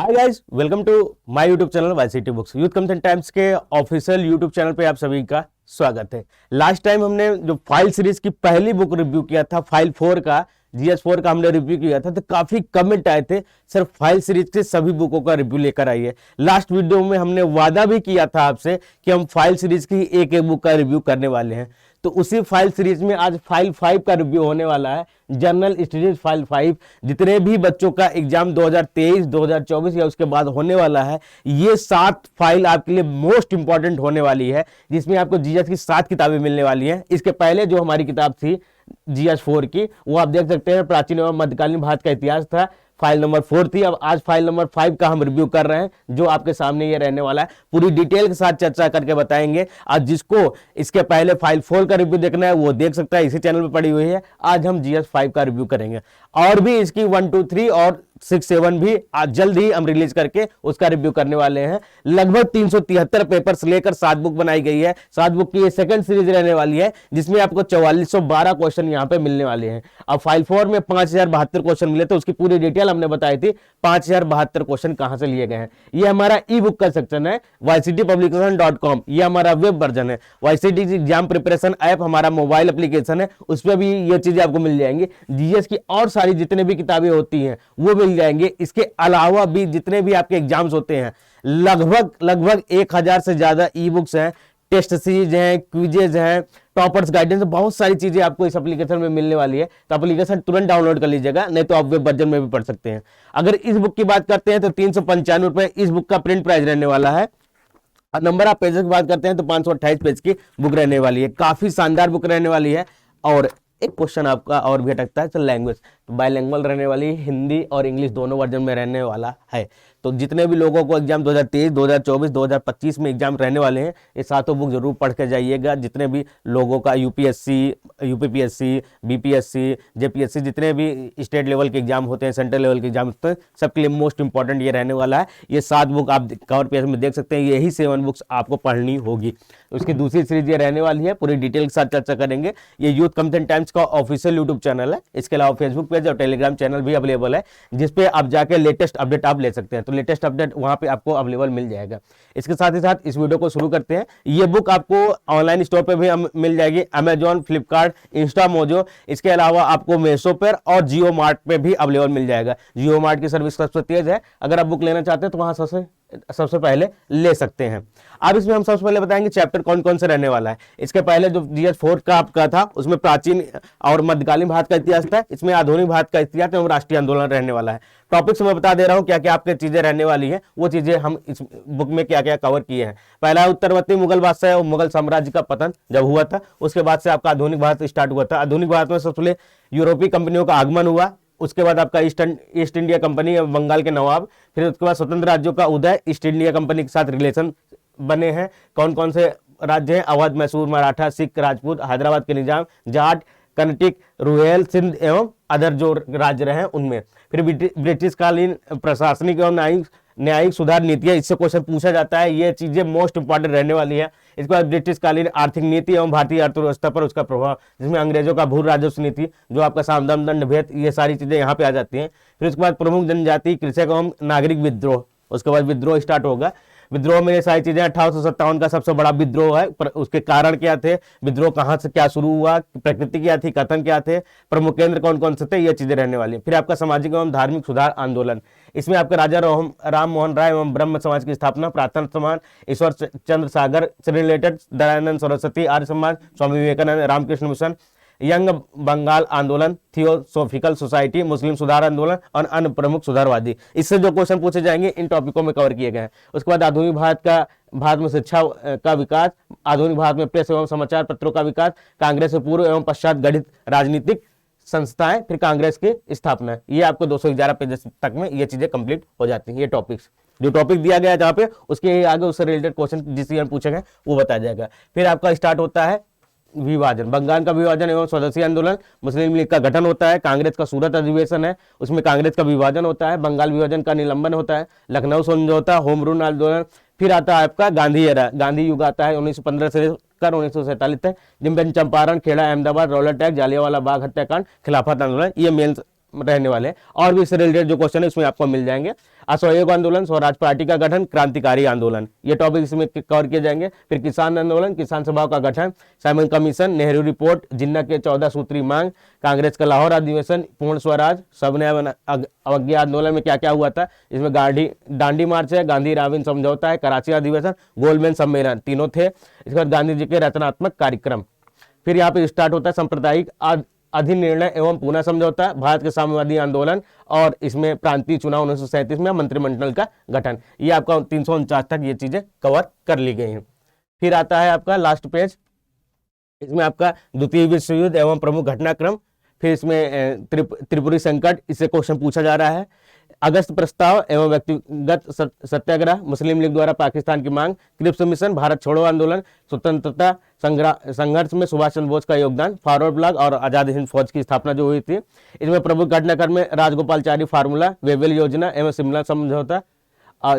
Hi guys, welcome to my YouTube channel YCT books. Youth consent times के official YouTube channel पे आप सभी का स्वागत है। लास्ट टाइम हमने जो फाइल सीरीज की पहली बुक रिव्यू किया था, फाइल 4 का, GS4 का हमने रिव्यू किया था, तो काफी कमेंट आए थे सर फाइल सीरीज के सभी बुकों का रिव्यू लेकर आइए। लास्ट वीडियो में हमने वादा भी किया था आपसे कि हम फाइल सीरीज की एक एक बुक का रिव्यू करने वाले हैं, तो उसी फाइल सीरीज में आज फाइल 5 का रिव्यू होने वाला है। जनरल स्टडीज फाइल 5, जितने भी बच्चों का एग्जाम 2023, 2024 या उसके बाद होने वाला है, ये 7 फाइल आपके लिए मोस्ट इंपॉर्टेंट होने वाली है, जिसमें आपको जीएस की 7 किताबें मिलने वाली हैं। इसके पहले जो हमारी किताब थी GS4 की, वो आप देख सकते हैं, प्राचीन एवं मध्यकालीन भारत का इतिहास था, फाइल नंबर 4 थी। अब आज फाइल नंबर 5 का हम रिव्यू कर रहे हैं, जो आपके सामने ये रहने वाला है। पूरी डिटेल के साथ चर्चा करके बताएंगे। आज जिसको इसके पहले फाइल 4 का रिव्यू देखना है वो देख सकता है, इसी चैनल पे पड़ी हुई है। आज हम GS5 का रिव्यू करेंगे, और भी इसकी 1, 2, 3 और 6, 7 भी आज जल्द ही हम रिलीज करके उसका रिव्यू करने वाले हैं। लगभग 373 पेपर्स लेकर 7 बुक बनाई गई है। 7 बुक की ये सेकंड सीरीज रहने वाली है, जिसमें आपको 4412 क्वेश्चन यहाँ पे मिलने वाले हैं। अब फाइल 4 में 5072 क्वेश्चन मिले, तो उसकी पूरी डिटेल हमने बताई थी। 5072 क्वेश्चन कहां से लिए गए हैं। ये हमारा ई बुक का सेक्शन है, yctpublication.com, ये हमारा वेब वर्जन है। YCT एग्जाम प्रिपरेशन ऐप हमारा मोबाइल एप्लीकेशन है, उसमें भी ये चीजें आपको मिल जाएंगी। जीएस की और सारी जितने भी किताबें होती हैं वो मिल जाएंगे। इसके अलावा भी जितने भी आपके एग्जाम्स होते हैं, लगभग 1000 से ज्यादा ई बुक्स हैं, टेस्ट सीरीज हैं, क्विजेज हैं, टॉपर्स गाइडेंस, बहुत सारी चीजें आपको इस एप्लीकेशन में मिलने वाली है। तो एप्लीकेशन तुरंत डाउनलोड कर लीजिएगा, नहीं तो आप वेब वर्जन में भी पढ़ सकते हैं। अगर इस बुक की बात करते हैं तो 395 रुपए इस बुक का प्रिंट प्राइस रहने वाला है। नंबर ऑफ पेजेस की बात करते हैं तो 528 पेज की बुक रहने वाली है। काफी शानदार बुक रहने वाली है। और एक क्वेश्चन आपका और भी अटकता है, तो लैंग्वेज तो बाइलिंगुअल रहने वाली है, हिंदी और इंग्लिश दोनों वर्जन में रहने वाला है। तो जितने भी लोगों को एग्जाम 2023, 2024, 2025 में एग्जाम रहने वाले हैं, ये सातों बुक जरूर पढ़ के जाइएगा। जितने भी लोगों का यूपीएससी, यूपीपीएससी, बीपीएससी, जेपीएससी, जितने भी स्टेट लेवल के एग्जाम होते हैं, सेंट्रल लेवल के एग्जाम होते हैं, सबके लिए मोस्ट इंपॉर्टेंट ये रहने वाला है। ये 7 बुक आप कवर पेज में देख सकते हैं, यही 7 बुक्स आपको पढ़नी होगी। उसकी दूसरी सीरीज ये रहने वाली है, पूरी डिटेल के साथ चर्चा करेंगे। ये यूथ कंसेंट टाइम्स का ऑफिशियल यूट्यूब चैनल है। इसके अलावा फेसबुक पेज और टेलीग्राम चैनल भी अवेलेबल है, जिसपे आप जाके लेटेस्ट अपडेट आप ले सकते हैं। तो लेटेस्ट अपडेट वहां पे आपको अवेलेबल मिल जाएगा। इसके साथ ही साथ इस वीडियो को शुरू करते हैं। ये बुक आपको ऑनलाइन स्टोर पे भी मिल जाएगी, अमेजॉन, फ्लिपकार्ट, इंस्टा मोजो। इसके अलावा आपको मेसो पर और जियो मार्ट पे भी अवेलेबल मिल जाएगा। जियो मार्ट की सर्विस सबसे तेज है। अगर आप बुक लेना चाहते हैं तो वहां सबसे पहले ले सकते हैं। अब इसमें हम सबसे पहले बताएंगे चैप्टर कौन कौन से रहने वाला है। इसके पहले जो GS4 का आपका था, उसमें प्राचीन और मध्यकालीन भारत का इतिहास था। इसमें आधुनिक भारत का इतिहास एवं राष्ट्रीय आंदोलन रहने वाला है। टॉपिक्स मैं बता दे रहा हूं क्या क्या आपके चीजें रहने वाली है, वो चीजें हम इस बुक में क्या क्या कवर किए हैं। पहला उत्तरवर्ती मुगल बादशाह और मुगल साम्राज्य का पतन जब हुआ था, उसके बाद से आपका आधुनिक भारत स्टार्ट हुआ था। आधुनिक भारत में सबसे पहले यूरोपीय कंपनियों का आगमन हुआ, उसके बाद आपका ईस्ट इंडिया कंपनी, बंगाल के नवाब, फिर उसके बाद स्वतंत्र राज्यों का उदय, ईस्ट इंडिया कंपनी के साथ रिलेशन बने हैं। कौन कौन से राज्य हैं? अवध, मैसूर, मराठा, सिख, राजपूत, हैदराबाद के निजाम, जाट, कर्नाटिक, रुहेल, सिंध एवं अदर जो राज्य रहे उनमें। फिर ब्रिटिश कालीन प्रशासनिक एवं न्यायिक सुधार नीतियां, इससे क्वेश्चन पूछा जाता है। ये चीजें मोस्ट इंपॉर्टेंट रहने वाली है। इसके बाद ब्रिटिश कालीन आर्थिक नीति एवं भारतीय अर्थव्यवस्था पर उसका प्रभाव, जिसमें अंग्रेजों का भू राजस्व नीति, जो आपका सामदान दंड भेद, ये सारी चीजें यहाँ पे आ जाती हैं। फिर उसके बाद प्रमुख जनजाति, कृषक एवं नागरिक विद्रोह, उसके बाद विद्रोह स्टार्ट होगा। विद्रोह में ये सारी चीजें, 1857 का सबसे बड़ा विद्रोह है, उसके कारण क्या थे, विद्रोह कहां से क्या शुरू हुआ, प्रकृति क्या थी, कथन क्या थे, प्रमुख केंद्र कौन कौन से थे, ये चीजें रहने वाली है। फिर आपका सामाजिक एवं धार्मिक सुधार आंदोलन, इसमें आपका राजा राम मोहन राय एवं ब्रह्म समाज की स्थापना, प्रार्थना समाज, ईश्वर चंद्र सागर से related, Dayanand Saraswati, Arya Samaj, Swami Vivekananda, Ramakrishna mission, young Bengal आंदोलन, थियोसोफिकल सोसाइटी, मुस्लिम सुधार आंदोलन और अन्य प्रमुख सुधारवादी। इससे जो क्वेश्चन पूछे जाएंगे इन टॉपिकों में कवर किए गए हैं। उसके बाद आधुनिक भारत में शिक्षा का विकास, आधुनिक भारत में प्रेस एवं समाचार पत्रों का विकास, कांग्रेस से पूर्व एवं पश्चात गठित राजनीतिक संस्थाएं, फिर कांग्रेस की स्थापना। ये आपको 211 पेजेस तक में ये चीजें कंप्लीट हो जाती हैं। ये टॉपिक्स जो टॉपिक दिया गया है जहां पे, उसके आगे उससे रिलेटेड क्वेश्चन जिससे पूछे गए वो बताया जाएगा। फिर आपका स्टार्ट होता है विभाजन, बंगाल का विभाजन एवं स्वदेशी आंदोलन, मुस्लिम लीग का गठन होता है, कांग्रेस का सूरत अधिवेशन है, उसमें कांग्रेस का विभाजन होता है, बंगाल विभाजन का निलंबन होता है, लखनऊ समझौता, होम रूल आंदोलन। फिर आता है आपका गांधी एरा, गांधी युग आता है 1915 से लेकर 1947 तक, जिनमें चंपारण, खेड़ा, अहमदाबाद, रौलट टैक्स, जालियांवाला बाग हत्याकांड, खिलाफत आंदोलन, ये मेन रहने वाले हैं। और भी इससे रिलेटेड जो क्वेश्चन है इसमें आपको मिल जाएंगे। असहयोग आंदोलन, स्वराज पार्टी का गठन, क्रांतिकारी आंदोलन, ये टॉपिक इसमें कवर किए जाएंगे। फिर किसान आंदोलन, किसान सभाओं का गठन, साइमन कमीशन, नेहरू रिपोर्ट, जिन्ना के 14 सूत्री मांग, कांग्रेस का लाहौर अधिवेशन, पूर्ण स्वराज, सबने अवज्ञा आंदोलन में क्या क्या हुआ था, इसमें दांडी मार्च है, गांधी राविन समझौता है, कराची अधिवेशन, गोलमेज सम्मेलन, तीनों थे। इसके बाद गांधी जी के रचनात्मक कार्यक्रम। फिर यहाँ पे स्टार्ट होता है सांप्रदायिक अधिनिर्णय एवं पुनः समझौता, भारत के साम्यवादी आंदोलन, और इसमें प्रांतीय चुनाव 1937 में मंत्रिमंडल का गठन। ये आपका 349 तक ये चीजें कवर कर ली गई हैं। फिर आता है आपका लास्ट पेज, इसमें आपका द्वितीय विश्व युद्ध एवं प्रमुख घटनाक्रम। फिर इसमें त्रिपुरी संकट, इससे क्वेश्चन पूछा जा रहा है। अगस्त प्रस्ताव एवं व्यक्तिगत सत्याग्रह, मुस्लिम लीग द्वारा पाकिस्तान की मांग, क्रिप्स मिशन, भारत छोड़ो आंदोलन, स्वतंत्रता संघर्ष में सुभाष चंद्र बोस का योगदान, फॉरवर्ड ब्लॉक और आजाद हिंद फौज की स्थापना जो हुई थी। इसमें प्रमुख घटनाक्रम में राजगोपालचारी फार्मूला, वेवेल योजना एवं शिमला समझौता,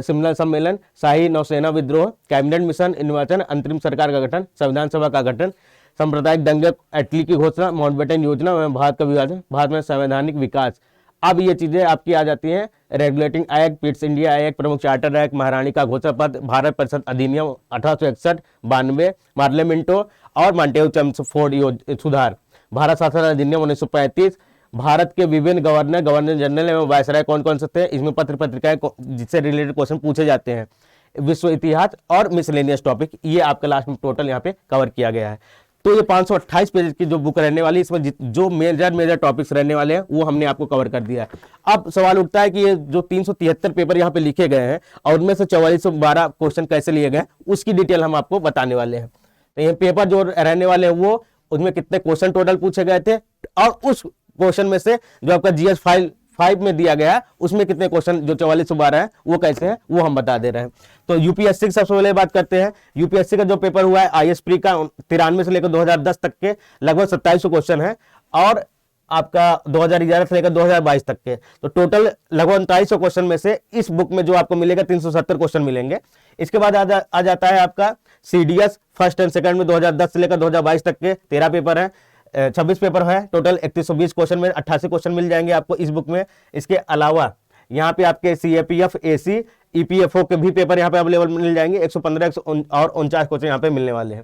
शिमला सम्मेलन, शाही नौसेना विद्रोह, कैबिनेट मिशन, निर्वाचन, अंतरिम सरकार का गठन, संविधान सभा का गठन, सांप्रदायिक दंगे एटली की घोषणा, माउंटबेटन योजना एवं भारत का विभाजन, भारत में संवैधानिक विकास। अब ये चीजें आपकी आ जाती हैं, regulating act, Pitt's India act, प्रमुख चार्टर एक्ट, महारानी का घोषणा पत्र, भारत परिषद अधिनियम 1861, 92, पार्लियामेंटो और मॉन्टेग्यू चेम्सफोर्ड सुधार, भारत शासन अधिनियम 1935, भारत के विभिन्न गवर्नर, गवर्नर जनरल एवं वायसराय कौन कौन से थे, इसमें पत्र पत्रिकाएं जिससे रिलेटेड क्वेश्चन पूछे जाते हैं, विश्व इतिहास और मिसलेनियस टॉपिक, ये आपका लास्ट में टोटल यहाँ पे कवर किया गया है। तो ये 528 पेज की जो बुक रहने वाली, इसमें जो मेजर टॉपिक्स रहने वाले हैं वो हमने आपको कवर कर दिया है। अब सवाल उठता है कि ये जो 373 पेपर यहाँ पे लिखे गए हैं और उनमें से 4412 क्वेश्चन कैसे लिए गए, उसकी डिटेल हम आपको बताने वाले हैं। तो ये पेपर जो रहने वाले हैं वो, उसमें कितने क्वेश्चन टोटल पूछे गए थे और उस क्वेश्चन में से जो आपका जीएस फाइल 5 में दिया गया है उसमें कितने क्वेश्चन जो 4412 है वो कैसे है वो हम बता दे रहे हैं। तो यूपीएससी की सबसे पहले बात करते हैं। यूपीएससी का जो पेपर हुआ है आईएएस प्री का 93 से लेकर 2010 तक के लगभग 2700 क्वेश्चन है और आपका 2011 से लेकर 2022 तक के, तो टोटल लगभग 3900 क्वेश्चन में से इस बुक में जो आपको मिलेगा 370 क्वेश्चन मिलेंगे। इसके बाद आ जाता है आपका सीडीएस फर्स्ट एंड सेकंड में 2010 से लेकर 2022 तक के 13 पेपर है, 26 पेपर है, टोटल 3120 क्वेश्चन में 88 क्वेश्चन मिल जाएंगे आपको इस बुक में। इसके अलावा यहाँ पे आपके सीएपीएफ, एसी, ईपीएफओ के भी पेपर यहाँ पे अवेलेबल मिल जाएंगे, 115 और 49 क्वेश्चन यहाँ पे मिलने वाले हैं।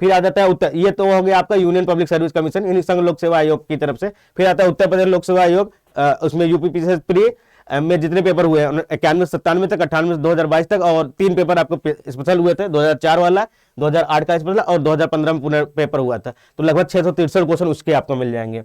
फिर आ जाता है उत्तर, ये तो हो गया आपका यूनियन पब्लिक सर्विस कमीशन यानी संघ लोक सेवा आयोग की तरफ से। फिर आता है उत्तर प्रदेश लोक सेवा आयोग, उसमें यूपीपीसीएस प्री में जितने पेपर हुए हैं 91 से 97 तक, 98 से 2022 तक, और 3 पेपर आपको स्पेशल हुए थे, 2004 वाला, 2008 का स्पेशल और 2015 में पुनः पेपर हुआ था, तो लगभग 663 क्वेश्चन उसके आपको मिल जाएंगे।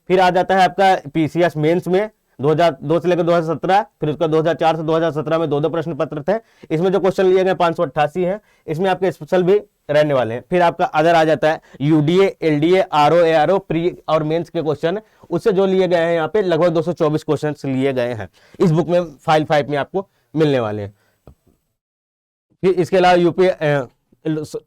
फिर आ जाता है आपका पीसीएस मेंस में 2002 से लेकर 2017, फिर उसका 2004 से 2017 में 2 प्रश्न पत्र थे, इसमें जो क्वेश्चन लिए गए 588 है, इसमें आपके स्पेशल भी रहने वाले हैं। फिर आपका अदर आ जाता है UDA, LDA, RO, ARO, pre और मेंस के क्वेश्चन, उससे जो लिए गए हैं यहाँ पे लगभग 224 क्वेश्चन लिए गए हैं इस बुक में, फाइल 5 में आपको मिलने वाले हैं। फिर इसके अलावा यूपी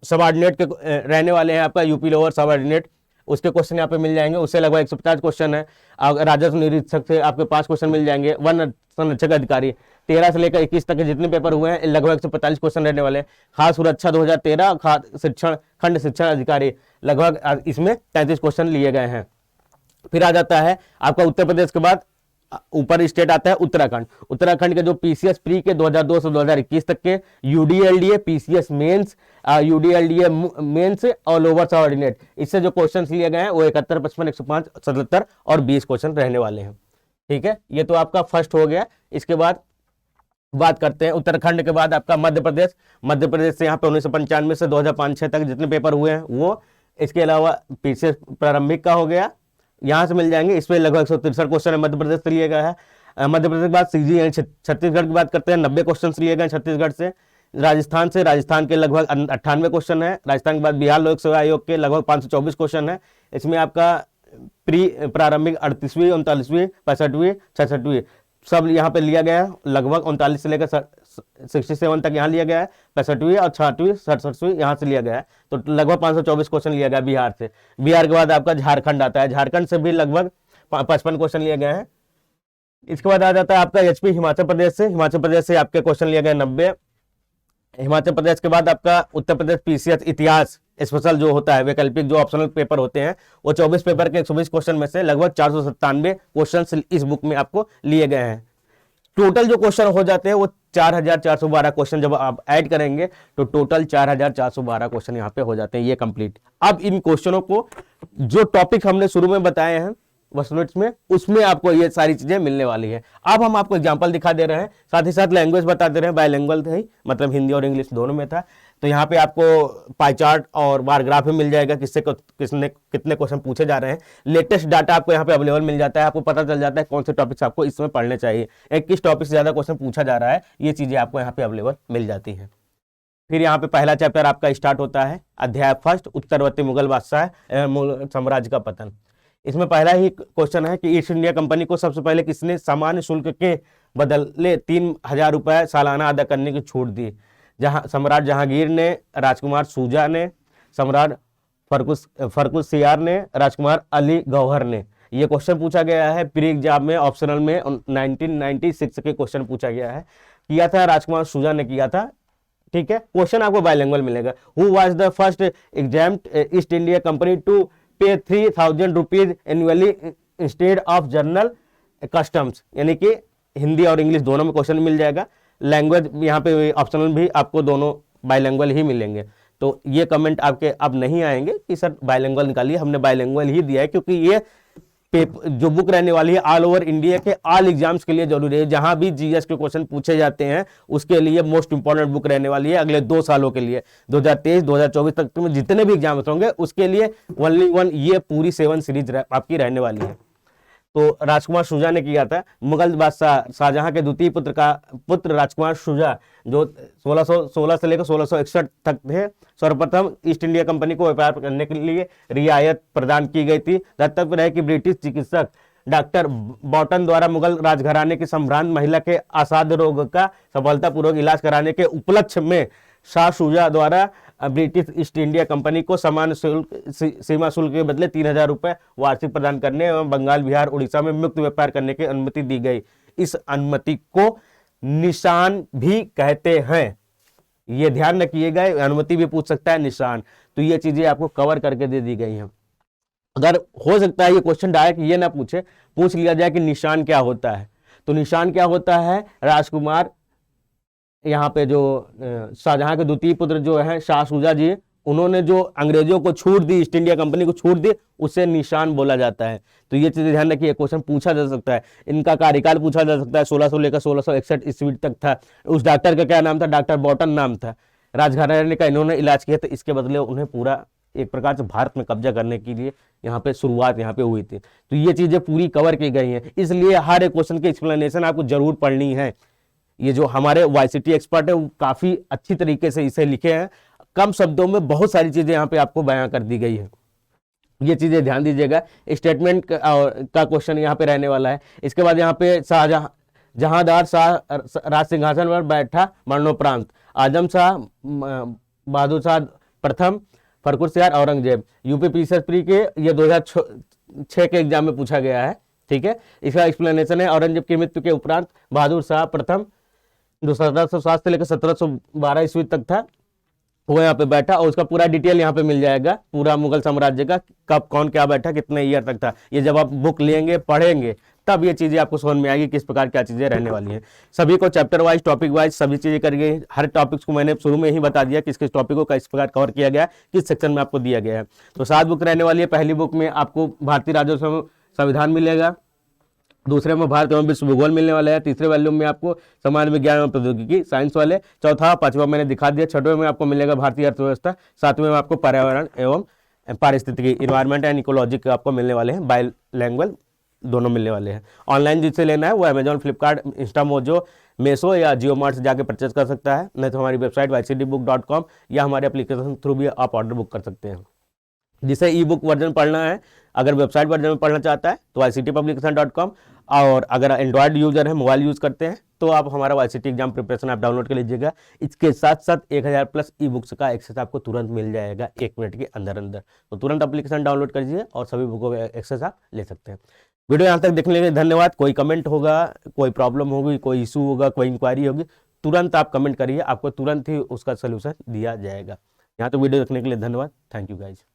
सबऑर्डिनेट के रहने वाले हैं आपका, यूपी लोअर सबऑर्डिनेट, उसके क्वेश्चन यहाँ पे मिल जाएंगे, उससे लगभग 150 क्वेश्चन है। राजस्व निरीक्षक से आपके 5 क्वेश्चन मिल जाएंगे। वन संरक्षक अधिकारी 13 से लेकर 21 तक के जितने पेपर हुए हैं लगभग 145 क्वेश्चन रहने वाले हैं। खास सुरक्षा 2013, खास शिक्षण खंड शिक्षण अधिकारी लगभग इसमें 33 क्वेश्चन लिए गए हैं। फिर आ जाता है आपका उत्तर प्रदेश के बाद ऊपर स्टेट आता है उत्तराखंड। उत्तराखंड के जो पीसीएस प्री के 2002 से 2021 तक के, यूडीएलडीए, पीसीएस मेंस, यूडीएलडीए मेंस और लोअर सबऑर्डिनेट, इससे जो क्वेश्चंस लिए गए हैं वो 71, 55, 105, 77 और 20 क्वेश्चन रहने वाले हैं। ठीक है, ये तो आपका फर्स्ट हो गया। इसके बाद बात करते हैं उत्तराखंड के बाद आपका मध्य प्रदेश। मध्य प्रदेश से यहाँ पे 1995 से 2005-6 तक जितने पेपर हुए हैं वो, इसके अलावा पीसीएस प्रारंभिक का हो गया, यहाँ से मिल जाएंगे, इसमें लगभग 163 क्वेश्चन मध्य प्रदेश से लिए गया है। मध्य प्रदेश के बाद सीजी यानी छत्तीसगढ़ की बात करते हैं, 90 क्वेश्चन लिए गए छत्तीसगढ़ से। राजस्थान के लगभग 98 क्वेश्चन है। राजस्थान के बाद बिहार लोक सेवा आयोग के लगभग 524 क्वेश्चन है। इसमें आपका प्री प्रारंभिक 38वीं, 39वीं, 65वीं, 66वीं सब यहाँ पे लिया गया है, लगभग 39 से लेकर 67 तक यहाँ लिया गया है, 65वीं और 66वीं, 67वीं यहाँ से लिया गया है, तो लगभग 524 क्वेश्चन लिया गया बिहार से। बिहार के बाद आपका झारखंड आता है, झारखंड से भी लगभग 55 क्वेश्चन लिए गए हैं। इसके बाद आ जाता है आपका एचपी हिमाचल प्रदेश से। हिमाचल प्रदेश से आपके क्वेश्चन लिए गए 90। हिमाचल प्रदेश के बाद आपका उत्तर प्रदेश पीसीएस इतिहास स्पेशल जो होता है, वैकल्पिक जो ऑप्शनल पेपर होते हैं, वो 24 पेपर के 120 क्वेश्चन में से लगभग 497 क्वेश्चन इस बुक में आपको लिए गए हैं। टोटल जो क्वेश्चन हो जाते हैं वो 4412 क्वेश्चन जब आप ऐड करेंगे तो टोटल 4412 क्वेश्चन यहाँ पे हो जाते हैं, ये कंप्लीट। अब इन क्वेश्चनों को जो टॉपिक हमने शुरू में बताए हैं वर्कशीट्स में, उसमें आपको ये सारी चीजें मिलने वाली है। अब हम आपको एग्जांपल दिखा दे रहे हैं, साथ ही साथ लैंग्वेज बता दे रहे हैं, बायलैंग्वेज है, मतलब हिंदी और इंग्लिश दोनों में था। तो यहाँ पे आपको पाई चार्ट और बार ग्राफ भी मिल जाएगा, किसने कितने क्वेश्चन पूछे जा रहे हैं। लेटेस्ट डाटा आपको यहाँ पे अवेलेबल मिल जाता है, आपको पता चल जाता है कौन से टॉपिक्स आपको इसमें पढ़ने चाहिए, एक किस टॉपिक से ज्यादा क्वेश्चन पूछा जा रहा है, ये चीजें आपको यहाँ पे अवेलेबल मिल जाती है। फिर यहाँ पे पहला चैप्टर आपका स्टार्ट होता है, अध्याय फर्स्ट, उत्तरवर्ती मुगल बादशाह मुगल साम्राज्य का पतन। इसमें पहला ही क्वेश्चन है कि ईस्ट इंडिया कंपनी को सबसे पहले किसने सामान्य शुल्क के बदले 3000 रुपए सालाना अदा करने की छूट दी। जहां सम्राट जहांगीर ने, राजकुमार शुजा ने, सम्राट फर्रुखसियार ने, राजकुमार अली गौहर ने। ये क्वेश्चन पूछा गया है प्री एग्जाम में, ऑप्शनल में 1996 के क्वेश्चन पूछा गया है, किया था राजकुमार शुजा ने किया था। ठीक है, क्वेश्चन आपको बायलैंग्वेज मिलेगा। Who was the first examined East India Company to pay 3000 rupees annually instead of general customs, यानी कि हिंदी और इंग्लिश दोनों में क्वेश्चन मिल जाएगा। लैंग्वेज यहाँ पे ऑप्शनल भी आपको दोनों बायलैंग्वेज ही मिलेंगे। तो ये कमेंट आपके अब नहीं आएंगे कि सर बायलैंग्वेज निकालिए, हमने बायलैंग्वेज ही दिया है क्योंकि ये पेपर जो बुक रहने वाली है ऑल ओवर इंडिया के ऑल एग्जाम्स के लिए जरूरी है। जहां भी जीएस के क्वेश्चन पूछे जाते हैं उसके लिए मोस्ट इंपॉर्टेंट बुक रहने वाली है अगले 2 सालों के लिए, 2023 2024 तक में जितने भी एग्जाम्स होंगे उसके लिए ओनली वन ये पूरी 7 सीरीज आपकी रहने वाली है। तो राजकुमार शुजा ने किया था। मुगल बादशाह शाहजहां के द्वितीय पुत्र राजकुमार शुजा जो 1616 से लेकर 1661 तक थे, सर्वप्रथम ईस्ट इंडिया कंपनी को व्यापार करने के लिए रियायत प्रदान की गई थी। दातव्य है कि ब्रिटिश चिकित्सक डॉक्टर बॉटन द्वारा मुगल राजघराने की संभ्रांत महिला के असाध्य रोग का सफलतापूर्वक इलाज कराने के उपलक्ष्य में शाह शुजा द्वारा ब्रिटिश ईस्ट इंडिया कंपनी को समान सीमा शुल्क के बदले 3000 रुपए वार्षिक प्रदान करने एवं बंगाल, बिहार, उड़ीसा में मुक्त व्यापार करने की अनुमति दी गई। इस अनुमति को निशान भी कहते हैं, ये ध्यान रखिएगा, अनुमति भी पूछ सकता है, निशान। तो ये चीजें आपको कवर करके दे दी गई हैं। अगर हो सकता है ये क्वेश्चन डायरेक्ट ये ना पूछ लिया जाए कि निशान क्या होता है। तो निशान क्या होता है, राजकुमार यहाँ पे जो शाहजहां के द्वितीय पुत्र जो है शाह शुजा जी, उन्होंने जो अंग्रेजों को छूट दी, ईस्ट इंडिया कंपनी को छूट दी, उसे निशान बोला जाता है। तो ये चीजें ध्यान रखिए, क्वेश्चन पूछा जा सकता है। इनका कार्यकाल पूछा जा सकता है, 1600 लेकर 1661 ईस्वी तक था। उस डॉक्टर का क्या नाम था, डॉक्टर बॉटन नाम था। राजघराने का इन्होंने इलाज किया, तो इसके बदले उन्हें पूरा एक प्रकार से भारत में कब्जा करने के लिए यहाँ पे शुरुआत यहाँ पे हुई थी। तो ये चीजें पूरी कवर की गई हैं, इसलिए हर एक क्वेश्चन की एक्सप्लेनेशन आपको जरूर पढ़नी है। ये जो हमारे वाईसीटी एक्सपर्ट है वो काफी अच्छी तरीके से इसे लिखे हैं, कम शब्दों में बहुत सारी चीजें यहाँ पे आपको बयां कर दी गई है। ये चीजें ध्यान दीजिएगा। स्टेटमेंट का क्वेश्चन यहाँ पे रहने वाला है। इसके बाद यहाँ पे जहांदार शाह राज सिंहासन पर बैठा मरणोपरांत, आजम शाह, बहादुर शाह प्रथम, Farrukhsiyar, Aurangzeb. UP PCS pre के ये 2006 के एग्जाम में पूछा गया है। ठीक है, इसका एक्सप्लेनेशन है, औरंगजेब की मृत्यु के उपरांत बहादुर शाह प्रथम जो 1707 से लेकर 1712 ईस्वी तक था वो यहाँ पे बैठा, और उसका पूरा डिटेल यहाँ पे मिल जाएगा, पूरा मुगल साम्राज्य का कब कौन क्या बैठा, कितने ईयर तक था। ये जब आप बुक लेंगे पढ़ेंगे तब ये चीजें आपको समझ में आएगी किस प्रकार क्या चीजें रहने वाली हैं। सभी को चैप्टर वाइज, टॉपिक वाइज सभी चीजें कर गई। हर टॉपिक्स को मैंने शुरू में ही बता दिया किस किस टॉपिक को किस प्रकार कवर किया गया, किस सेक्शन में आपको दिया गया है। तो 7 बुक रहने वाली है। पहली बुक में आपको भारतीय राजस्व संविधान मिलेगा, दूसरे में भारत एवं विश्व भूगोल मिलने वाला है, तीसरे वॉल्यूम में आपको समाज विज्ञान एवं प्रौद्योगिकी साइंस वाले, चौथा 5वां मैंने दिखा दिया, 6वें में आपको मिलेगा भारतीय अर्थव्यवस्था, 7वें में आपको पर्यावरण एवं पारिस्थितिकी इन्वायरमेंट एंड इकोलॉजी के आपको मिलने वाले हैं, बायलैंग्वेज दोनों मिलने वाले हैं। ऑनलाइन जिससे लेना है वो अमेजॉन, फ्लिपकार्ट, इंस्टामोजो, मेसो या जियो मार्ट से जाकर परचेज कर सकता है, नहीं तो हमारी वेबसाइट ycdbook.com या हमारे एप्लीकेशन थ्रू भी आप ऑर्डर बुक कर सकते हैं। जिसे ई बुक वर्जन पढ़ना है, अगर वेबसाइट वर्जन में पढ़ना चाहता है तो yctpublication.com, और अगर एंड्रॉयड यूजर है, मोबाइल यूज करते हैं तो आप हमारा YCT exam preparation app download कर लीजिएगा। इसके साथ साथ 1000+ ई बुक्स का एक्सेस आपको तुरंत मिल जाएगा 1 मिनट के अंदर अंदर। तो तुरंत एप्लीकेशन डाउनलोड कर लीजिए और सभी बुकों का एक्सेस आप ले सकते हैं। वीडियो यहाँ तक देखने के लिए धन्यवाद। कोई कमेंट होगा, कोई प्रॉब्लम होगी, कोई इशू होगा, कोई इंक्वायरी होगी, तुरंत आप कमेंट करिए, आपको तुरंत ही उसका सोल्यूशन दिया जाएगा। यहाँ तो वीडियो देखने के लिए धन्यवाद। Thank you guys.